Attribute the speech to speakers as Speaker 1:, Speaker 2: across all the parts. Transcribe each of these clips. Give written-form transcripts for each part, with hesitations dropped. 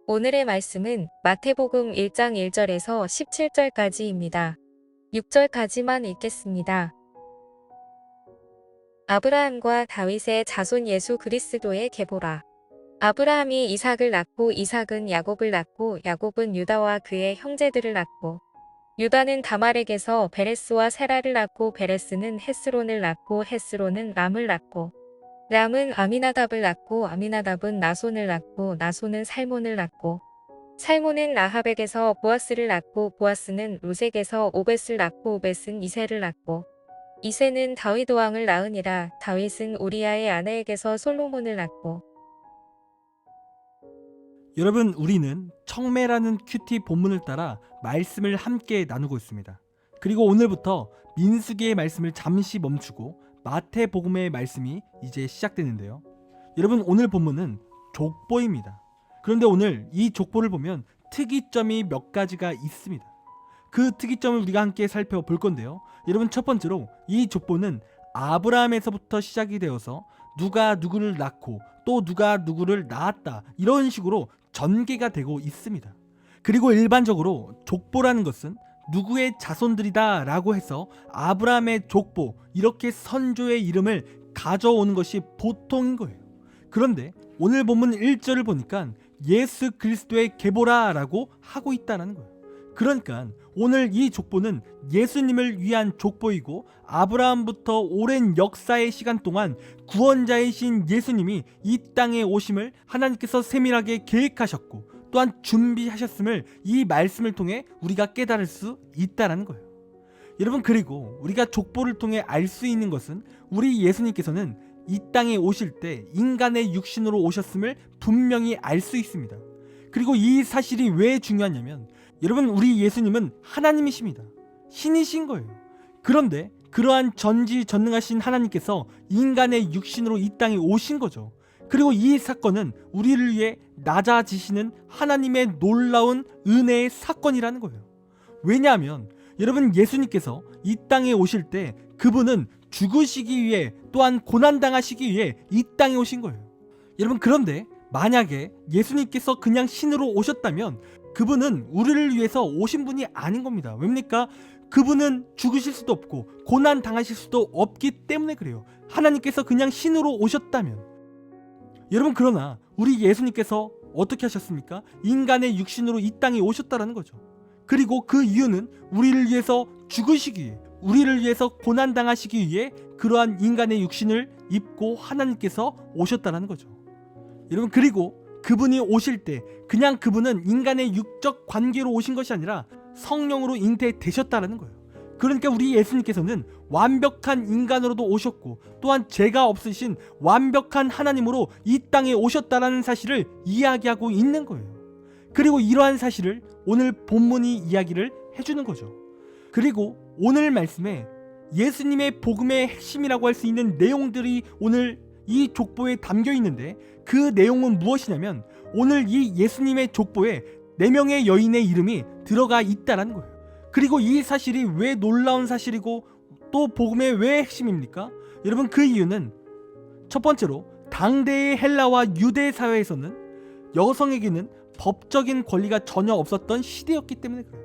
Speaker 1: 오늘의 말씀은 마태복음 1장 1절에서 17절까지입니다. 6절까지만 읽겠습니다. 아브라함과 다윗의 자손 예수 그리스도의 계보라. 아브라함이 이삭을 낳고 이삭은 야곱을 낳고 야곱은 유다와 그의 형제들을 낳고 유다는 다말에게서 베레스와 세라를 낳고 베레스는 헤스론을 낳고 헤스론은 람을 낳고 람은 아미나답을 낳고 아미나답은 나손을 낳고 나손은 살몬을 낳고 살몬은 라합에게서 보아스를 낳고 보아스는 루sek에서 오벳을 낳고 오벳은 이새를 낳고 이새는 다윗 왕을 낳으니라. 다윗은 우리아의 아내에게서 솔로몬을 낳고.
Speaker 2: 여러분, 우리는 청매라는 큐티 본문을 따라 말씀을 함께 나누고 있습니다. 그리고 오늘부터 민수기의 말씀을 잠시 멈추고 마태복음의 말씀이 이제 시작되는데요. 여러분, 오늘 본문은 족보입니다. 그런데 오늘 이 족보를 보면 특이점이 몇 가지가 있습니다. 그 특이점을 우리가 함께 살펴볼 건데요. 여러분, 첫 번째로 이 족보는 아브라함에서부터 시작이 되어서 누가 누구를 낳고 또 누가 누구를 낳았다, 이런 식으로 전개가 되고 있습니다. 그리고 일반적으로 족보라는 것은 누구의 자손들이다 라고 해서 아브라함의 족보, 이렇게 선조의 이름을 가져오는 것이 보통인 거예요. 그런데 오늘 본문 1절을 보니까 예수 그리스도의 계보라 라고 하고 있다는 거예요. 그러니까 오늘 이 족보는 예수님을 위한 족보이고, 아브라함부터 오랜 역사의 시간 동안 구원자이신 예수님이 이 땅에 오심을 하나님께서 세밀하게 계획하셨고 또한 준비하셨음을 이 말씀을 통해 우리가 깨달을 수 있다는 거예요. 여러분, 그리고 우리가 족보를 통해 알 수 있는 것은 우리 예수님께서는 이 땅에 오실 때 인간의 육신으로 오셨음을 분명히 알 수 있습니다. 그리고 이 사실이 왜 중요하냐면, 여러분, 우리 예수님은 하나님이십니다. 신이신 거예요. 그런데 그러한 전지전능하신 하나님께서 인간의 육신으로 이 땅에 오신 거죠. 그리고 이 사건은 우리를 위해 낮아지시는 하나님의 놀라운 은혜의 사건이라는 거예요. 왜냐하면 여러분, 예수님께서 이 땅에 오실 때 그분은 죽으시기 위해 또한 고난당하시기 위해 이 땅에 오신 거예요. 여러분, 그런데 만약에 예수님께서 그냥 신으로 오셨다면 그분은 우리를 위해서 오신 분이 아닌 겁니다. 왜입니까? 그분은 죽으실 수도 없고 고난 당하실 수도 없기 때문에 그래요. 하나님께서 그냥 신으로 오셨다면. 여러분, 그러나 우리 예수님께서 어떻게 하셨습니까? 인간의 육신으로 이 땅에 오셨다는 거죠. 그리고 그 이유는 우리를 위해서 죽으시기 위해, 우리를 위해서 고난 당하시기 위해 그러한 인간의 육신을 입고 하나님께서 오셨다는 거죠. 여러분, 그리고 그분이 오실 때 그냥 그분은 인간의 육적 관계로 오신 것이 아니라 성령으로 잉태되셨다는 거예요. 그러니까 우리 예수님께서는 완벽한 인간으로도 오셨고 또한 죄가 없으신 완벽한 하나님으로 이 땅에 오셨다는 사실을 이야기하고 있는 거예요. 그리고 이러한 사실을 오늘 본문이 이야기를 해주는 거죠. 그리고 오늘 말씀에 예수님의 복음의 핵심이라고 할 수 있는 내용들이 오늘 이 족보에 담겨 있는데, 그 내용은 무엇이냐면 오늘 이 예수님의 족보에 4명의 여인의 이름이 들어가 있다는 거예요. 그리고 이 사실이 왜 놀라운 사실이고 또 복음의 왜 핵심입니까? 여러분, 그 이유는 첫 번째로 당대의 헬라와 유대 사회에서는 여성에게는 법적인 권리가 전혀 없었던 시대였기 때문에 그래요.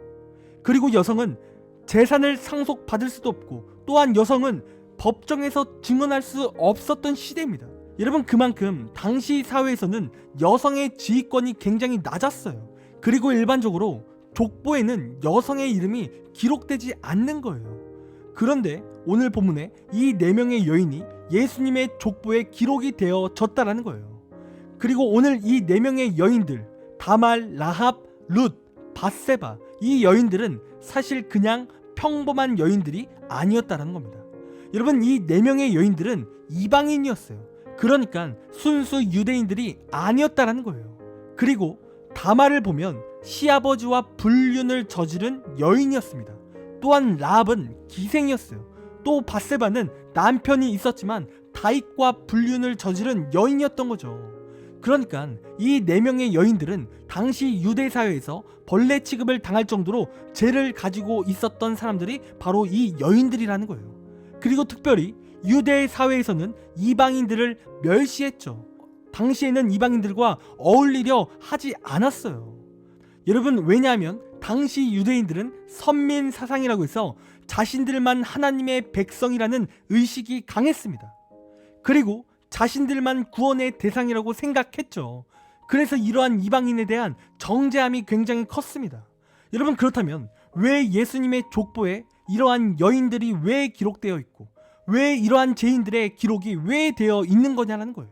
Speaker 2: 그리고 여성은 재산을 상속받을 수도 없고 또한 여성은 법정에서 증언할 수 없었던 시대입니다. 여러분, 그만큼 당시 사회에서는 여성의 지휘권이 굉장히 낮았어요. 그리고 일반적으로 족보에는 여성의 이름이 기록되지 않는 거예요. 그런데 오늘 본문에 이 4명의 여인이 예수님의 족보에 기록이 되어졌다라는 거예요. 그리고 오늘 이 4명의 여인들, 다말, 라합, 룻, 밧세바, 이 여인들은 사실 그냥 평범한 여인들이 아니었다는 겁니다. 여러분, 이 4명의 여인들은 이방인이었어요. 그러니까 순수 유대인들이 아니었다는 거예요. 그리고 다말을 보면 시아버지와 불륜을 저지른 여인이었습니다. 또한 라합은 기생이었어요. 또 밧세바는 남편이 있었지만 다윗과 불륜을 저지른 여인이었던 거죠. 그러니까 이 4명의 여인들은 당시 유대 사회에서 벌레 취급을 당할 정도로 죄를 가지고 있었던 사람들이 바로 이 여인들이라는 거예요. 그리고 특별히 유대 사회에서는 이방인들을 멸시했죠. 당시에는 이방인들과 어울리려 하지 않았어요. 여러분, 왜냐하면 당시 유대인들은 선민 사상이라고 해서 자신들만 하나님의 백성이라는 의식이 강했습니다. 그리고 자신들만 구원의 대상이라고 생각했죠. 그래서 이러한 이방인에 대한 정죄함이 굉장히 컸습니다. 여러분, 그렇다면 왜 예수님의 족보에 이러한 여인들이 왜 기록되어 있고 왜 이러한 죄인들의 기록이 왜 되어 있는 거냐는 거예요.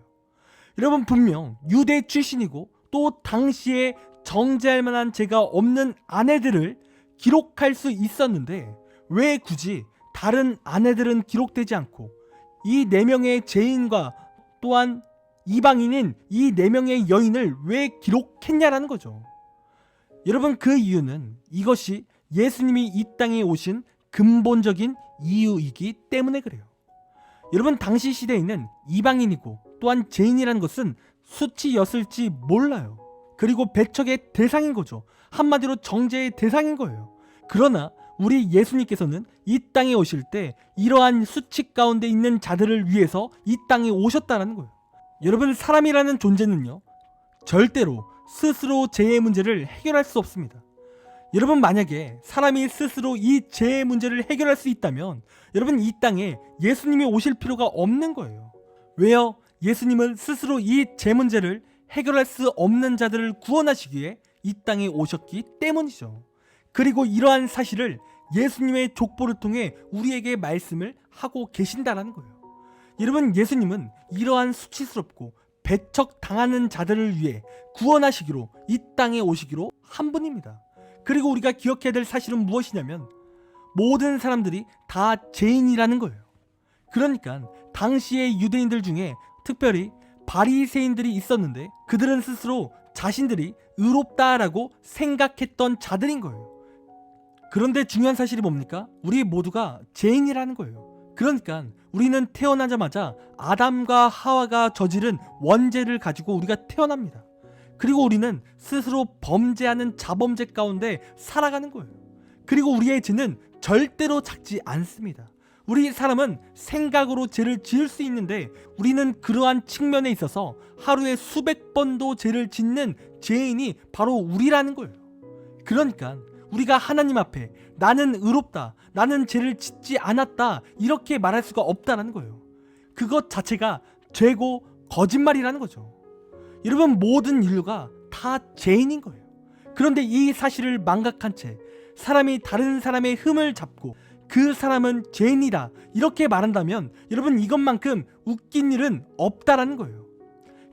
Speaker 2: 여러분, 분명 유대 출신이고 또 당시에 정죄할 만한 죄가 없는 아내들을 기록할 수 있었는데 왜 굳이 다른 아내들은 기록되지 않고 이 4명의 죄인과 또한 이방인인 이 4명의 여인을 왜 기록했냐라는 거죠. 여러분, 그 이유는 이것이 예수님이 이 땅에 오신 근본적인 이유이기 때문에 그래요. 여러분, 당시 시대에는 이방인이고 또한 죄인이라는 것은 수치였을지 몰라요. 그리고 배척의 대상인 거죠. 한마디로 정죄의 대상인 거예요. 그러나 우리 예수님께서는 이 땅에 오실 때 이러한 수치 가운데 있는 자들을 위해서 이 땅에 오셨다는 거예요. 여러분, 사람이라는 존재는요, 절대로 스스로 죄의 문제를 해결할 수 없습니다. 여러분, 만약에 사람이 스스로 이 죄의 문제를 해결할 수 있다면 여러분, 이 땅에 예수님이 오실 필요가 없는 거예요. 왜요? 예수님은 스스로 이 죄 문제를 해결할 수 없는 자들을 구원하시기 위해 이 땅에 오셨기 때문이죠. 그리고 이러한 사실을 예수님의 족보를 통해 우리에게 말씀을 하고 계신다라는 거예요. 여러분, 예수님은 이러한 수치스럽고 배척당하는 자들을 위해 구원하시기로 이 땅에 오시기로 한 분입니다. 그리고 우리가 기억해야 될 사실은 무엇이냐면 모든 사람들이 다 죄인이라는 거예요. 그러니까 당시의 유대인들 중에 특별히 바리새인들이 있었는데 그들은 스스로 자신들이 의롭다라고 생각했던 자들인 거예요. 그런데 중요한 사실이 뭡니까? 우리 모두가 죄인이라는 거예요. 그러니까 우리는 태어나자마자 아담과 하와가 저지른 원죄를 가지고 우리가 태어납니다. 그리고 우리는 스스로 범죄하는 자범죄 가운데 살아가는 거예요. 그리고 우리의 죄는 절대로 작지 않습니다. 우리 사람은 생각으로 죄를 지을 수 있는데 우리는 그러한 측면에 있어서 하루에 수백 번도 죄를 짓는 죄인이 바로 우리라는 거예요. 그러니까 우리가 하나님 앞에 나는 의롭다, 나는 죄를 짓지 않았다 이렇게 말할 수가 없다는 거예요. 그것 자체가 죄고 거짓말이라는 거죠. 여러분, 모든 인류가 다 죄인인 거예요. 그런데 이 사실을 망각한 채 사람이 다른 사람의 흠을 잡고 그 사람은 죄인이다 이렇게 말한다면 여러분, 이것만큼 웃긴 일은 없다라는 거예요.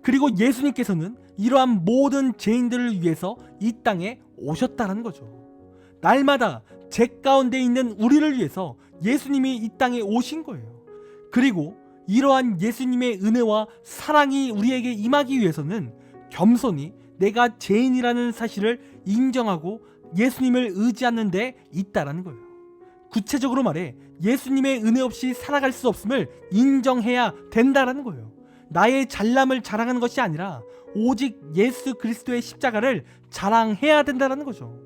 Speaker 2: 그리고 예수님께서는 이러한 모든 죄인들을 위해서 이 땅에 오셨다는 거죠. 날마다 죄 가운데 있는 우리를 위해서 예수님이 이 땅에 오신 거예요. 그리고 이러한 예수님의 은혜와 사랑이 우리에게 임하기 위해서는 겸손히 내가 죄인이라는 사실을 인정하고 예수님을 의지하는 데 있다라는 거예요. 구체적으로 말해 예수님의 은혜 없이 살아갈 수 없음을 인정해야 된다라는 거예요. 나의 잘남을 자랑하는 것이 아니라 오직 예수 그리스도의 십자가를 자랑해야 된다라는 거죠.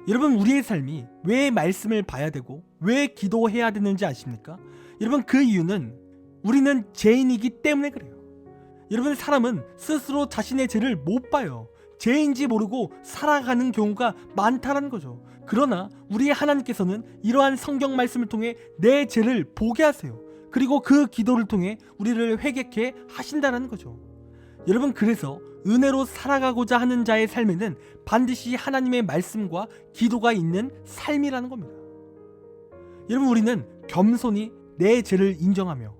Speaker 2: 여러분, 우리의 삶이 왜 말씀을 봐야 되고 왜 기도해야 되는지 아십니까? 여러분, 그 이유는 우리는 죄인이기 때문에 그래요. 여러분, 사람은 스스로 자신의 죄를 못 봐요. 죄인지 모르고 살아가는 경우가 많다는 거죠. 그러나 우리 하나님께서는 이러한 성경 말씀을 통해 내 죄를 보게 하세요. 그리고 그 기도를 통해 우리를 회개케 하신다는 거죠. 여러분, 그래서 은혜로 살아가고자 하는 자의 삶에는 반드시 하나님의 말씀과 기도가 있는 삶이라는 겁니다. 여러분, 우리는 겸손히 내 죄를 인정하며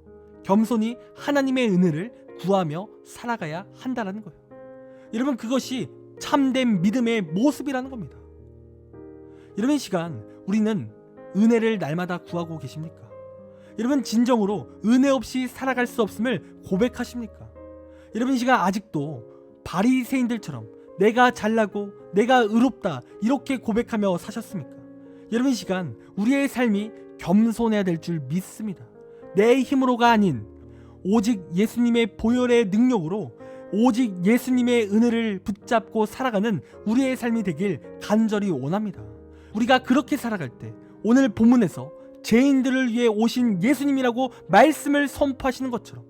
Speaker 2: 겸손히 하나님의 은혜를 구하며 살아가야 한다는 거예요. 여러분, 그것이 참된 믿음의 모습이라는 겁니다. 여러분, 이 시간 우리는 은혜를 날마다 구하고 계십니까? 여러분, 진정으로 은혜 없이 살아갈 수 없음을 고백하십니까? 여러분, 이 시간 아직도 바리새인들처럼 내가 잘나고 내가 의롭다 이렇게 고백하며 사셨습니까? 여러분, 이 시간 우리의 삶이 겸손해야 될 줄 믿습니다. 내 힘으로가 아닌 오직 예수님의 보혈의 능력으로 오직 예수님의 은혜를 붙잡고 살아가는 우리의 삶이 되길 간절히 원합니다. 우리가 그렇게 살아갈 때 오늘 본문에서 죄인들을 위해 오신 예수님이라고 말씀을 선포하시는 것처럼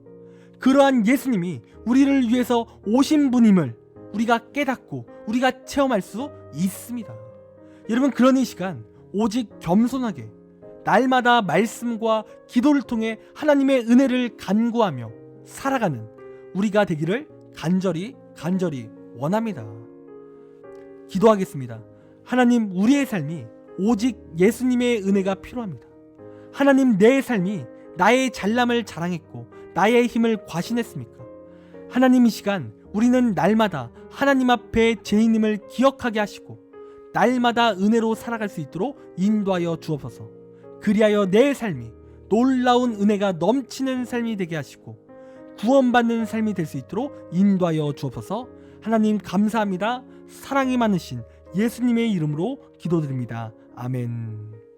Speaker 2: 그러한 예수님이 우리를 위해서 오신 분임을 우리가 깨닫고 우리가 체험할 수 있습니다. 여러분, 그런 이 시간 오직 겸손하게 날마다 말씀과 기도를 통해 하나님의 은혜를 간구하며 살아가는 우리가 되기를 간절히 원합니다. 기도하겠습니다. 하나님, 우리의 삶이 오직 예수님의 은혜가 필요합니다. 하나님, 내 삶이 나의 잘남을 자랑했고 나의 힘을 과신했습니까? 하나님, 이 시간 우리는 날마다 하나님 앞에 죄인임을 기억하게 하시고 날마다 은혜로 살아갈 수 있도록 인도하여 주옵소서. 그리하여 내 삶이 놀라운 은혜가 넘치는 삶이 되게 하시고 구원받는 삶이 될 수 있도록 인도하여 주옵소서. 하나님, 감사합니다. 사랑이 많으신 예수님의 이름으로 기도드립니다. 아멘.